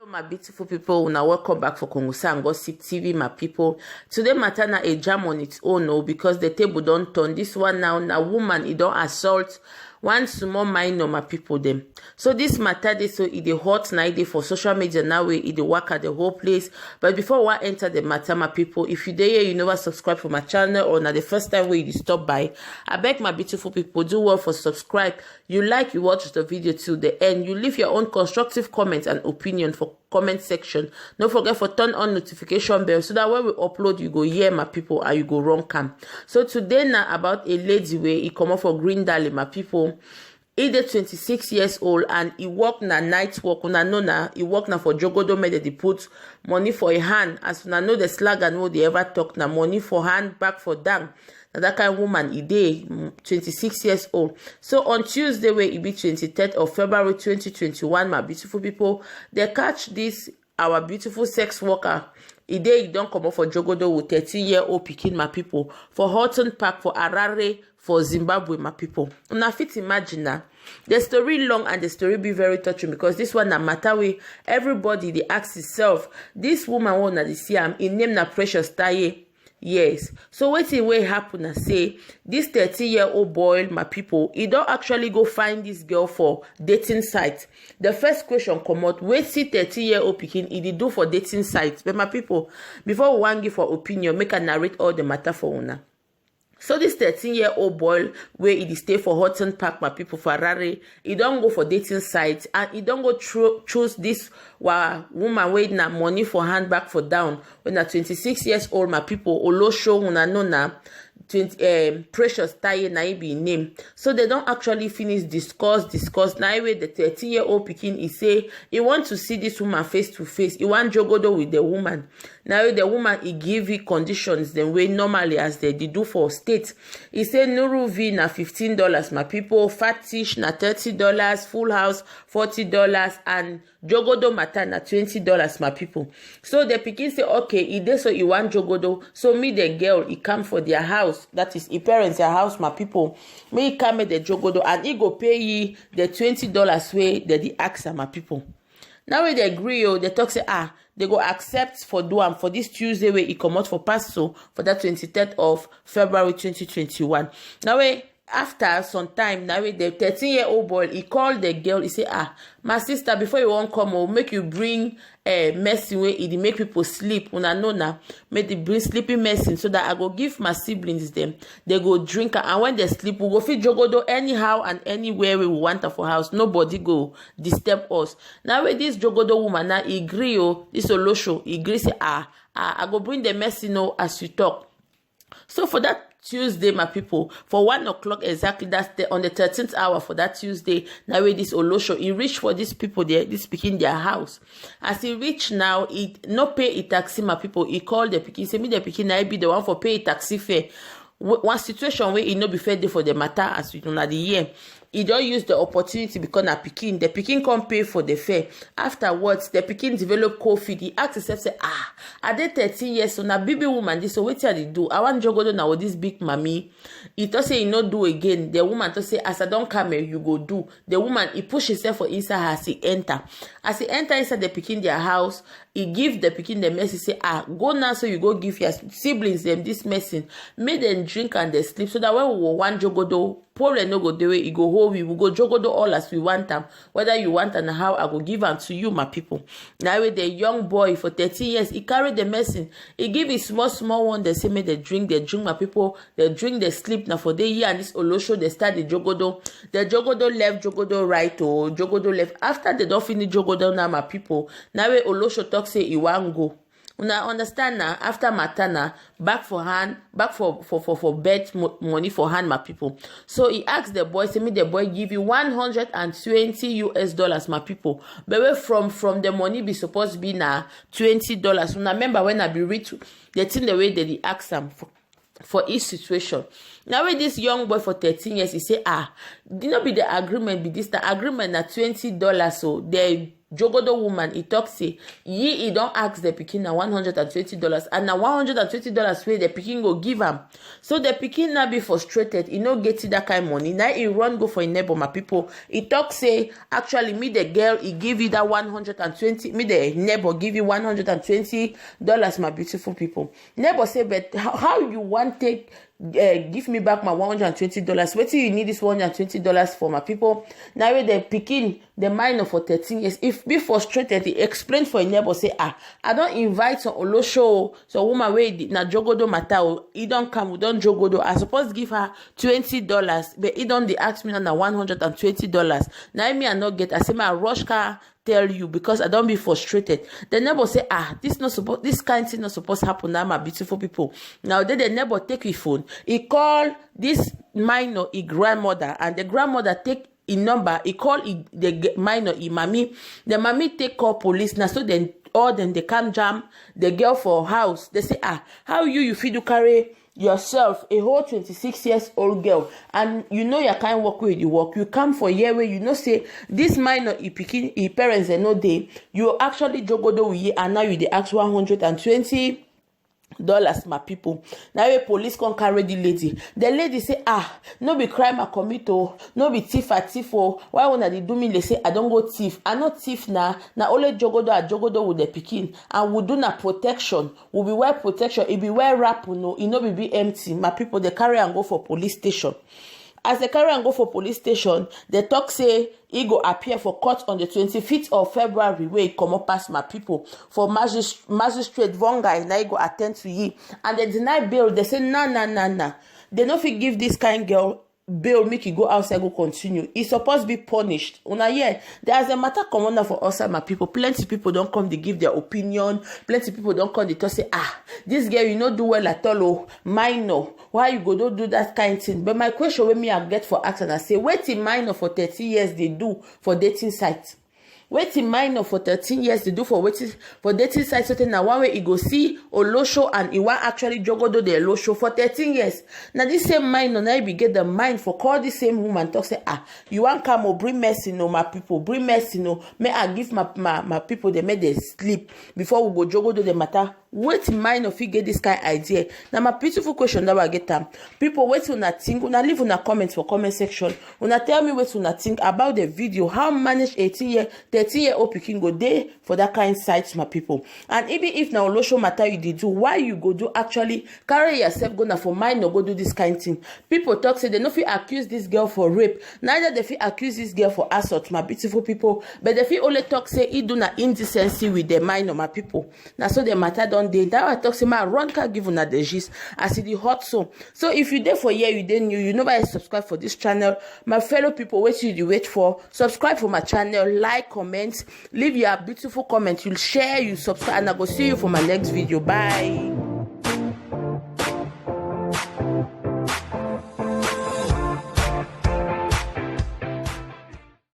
My beautiful people, now welcome back for Kongossa and Gossip TV, my people. Today matter na a jam on its own, because the table don't turn. This one now woman, it don't assault one small minor, my people them. So this matter they so it the hot night day for social media now way it the work at the whole place. But before I enter the matter, my people, if you there you never subscribe for my channel or now the first time where you stop by, I beg my beautiful people do well for subscribe. You like, you watch the video till the end. You leave your own constructive comments and opinion for comment section. Don't forget for turn on notification bell so that when we upload you go hear my people and you go wrong cam. So today now about a lady way he come up for GREENDALE, my people. He dey 26 years old and he work na night work. Una know na he work na for Jogodo made they put money for a hand. As una know the slag and what they ever talk na money for hand, back for down. Now that kind of woman he dey 26 years old. So on Tuesday where it be 23rd of February 2021, my beautiful people, they catch this our beautiful sex worker. He don't come up for Jogodo with 13-year-old pikin, my people, for Houghton Park for Harare for Zimbabwe, my people. Una fit imagine now. The story long and the story be very touching because this one na matter way everybody they ask itself. This woman wanna see am in name na Precious Taye. Yes. So wetin wey happen na say this 13-year-old boy, my people, he don't actually go find this girl for dating site. The first question come out, wetin 13-year-old pikin he did do for dating site? But my people, before we wan give for opinion, make I narrate all the matter for una. So this 13-year-old boy where he stay for Houghton Park, my people, for Harare, he don't go for dating sites and he don't go choose this woman where na money for hand, back for down. When na 26 years old, my people, Olosho una know na Precious Taye na be name. So they don't actually finish discuss. Now way the 13-year-old pikin he say he want to see this woman face to face. He want Jogodo with the woman. Now the woman he give it conditions the way normally as they do for state. He say Nuru V na $15, my people, Fatish na $30, Full House $40, and Jogodo Mata na $20, my people. So the pikin say okay, he did so he want Jogodo. So me the girl he come for their house. That is his parents their house, my people. Me he come at the Jogodo and he go pay ye the $20 way that the ask my people. Now when they agree, they talk say they go accept for do am for this Tuesday where he come out for paso for that 23rd of February 2021. Now after some time, now the 13-year-old boy he called the girl. He say my sister, before you won't come, I'll make you bring medicine where it make people sleep. Una know now, make they bring sleeping medicine so that I go give my siblings them. They go drink and when they sleep, we go fit Jogodo anyhow and anywhere we want her for house. Nobody go disturb us. Now with this Jogodo woman now he agree this Olosho he agree say I go bring the medicine as you talk. So for that Tuesday, my people, for 1 o'clock exactly, that's on the 13th hour for that Tuesday. Now with this Olosho, he reached for these people there, this pikin their house. As he reached now, he no pay a taxi, my people. He called the pikin, say me the pikin I be the one for pay a taxi fare. One situation where he no be fair day for the matter as we know the year. He don't use the opportunity because na pikin. The pikin can't pay for the fare. Afterwards, the pikin develop COVID. He asked himself, say, are they 13 years? So now baby woman, this so what they do? I want Jogodo now with this big mommy. He to say he no do again. The woman to say, as I don't come here, you go do. The woman he push himself for inside her as he enter. As he enter inside the pikin their house, he give the pikin the message, say, go now so you go give your siblings them this medicine. Make them drink and they sleep so that when we want Jogodo, problem no go the way he go home, we will go Jogodo all as we want them. Whether you want and how, I go give them to you, my people. Now with the young boy for 13 years, he carried the medicine. He give his small one, they say make they drink, my people, they drink, they sleep. Now for the year and this Olosho, they start the Jogodo. The Jogodo left, Jogodo right, or Jogodo left. After they don't finish Jogodo now, my people, now with Olosho talk say he want go. Una understand now, after Matana, back for bed money for hand, my people. So he asked the boy, say me the boy give you $120, my people. But from the money be supposed to be now $20. Una remember when I be read the thing the way that he asked them for each situation. Now with this young boy for 13 years, he say, did not be the agreement be this, the agreement at $20, so they jogodo woman, he talk say he don't ask the pikin na $120, and na $120 wey the pikin go give him. So the pikin now be frustrated, he no get that kind of money. Now he run go for a neighbor, my people. He talk say, actually me the girl, he give you that 120, me the neighbor give you $120, my beautiful people. Neighbor say, but how you want take give me back my $120? What do you need this $120 for, my people? Now the pikin, the minor for 13 years, if be frustrated, he explained for a neighbor, say, I don't invite some olosho, so woman wey na jogodo matter, he don't come, we don't jogodo. I suppose give her $20, but he don't ask me now $120. Now me I not get, I say my rush car tell you because I don't be frustrated. The neighbor say, this kind thing not supposed to happen now, my beautiful people. Now then the neighbor take his phone, he call this minor his grandmother, and the grandmother take his number, he call the minor his mommy. The mommy take call police. Now so then all them they come jam the girl for house. They say, how you feel to carry yourself, a whole 26 years old girl, and you know you can't work with you work, you come for a year where you know say this minor he parents they know they you actually jogodo with, and now you they ask $120, my people. Now a police can carry the lady say, no be crime I commit, no be thief why when they do me they say I don't go thief, I not thief now only jogodo with the pikin, and we do na protection, we be wear protection, it be wear wrap, no, it no be empty, my people. They carry and go for police station. As they carry and go for police station, they talk say he go appear for court on the 25th of February, where he come up past, my people, for magistrate one guy. Now he go attend to ye, and they deny bail. They say nah. They no fit give this kind girl bail, make you go outside, go continue. He's supposed to be punished. There's a matter commander for us, my people. Plenty people don't come, they give their opinion. Plenty people don't come, they talk say, this girl, you not do well at all. Minor, why you go don't do that kind of thing? But my question when me I get for action, I say, wait in minor for 30 years they do for dating sites. Waiting minor for 13 years to do for waiting for dating site. So now one way he go see olosho and he want actually jogodo the olosho for 13 years. Now this same minor now he get the mind for call this same woman talk say, you want come or bring mercy, no, my people, bring mercy, no. May I give my people they make they sleep before we go jogodo the matter. Wait minor if you get this kind of idea. Now my beautiful question that I get them. People wait to not think, una leave una comments for comment section. Una tell me what una think about the video. How manage 13-year-old pikin go day for that kind of sites, my people. And even if now olosho matter you did do, why you go do actually carry yourself go now for minor go do this kind of thing. People talk say they no fit accuse this girl for rape, neither they fit accuse this girl for assault, my beautiful people. But they fit only talk say he do na indecency with the minor, my people. Now so the matter don't day. That I talk say my run can give una the gist as it the hot so. So if you there for year you then you nobody subscribe for this channel, my fellow people, what you wait for? Subscribe for my channel, like, comment, leave your beautiful comment, you'll share, you subscribe, and I go see you for my next video. Bye.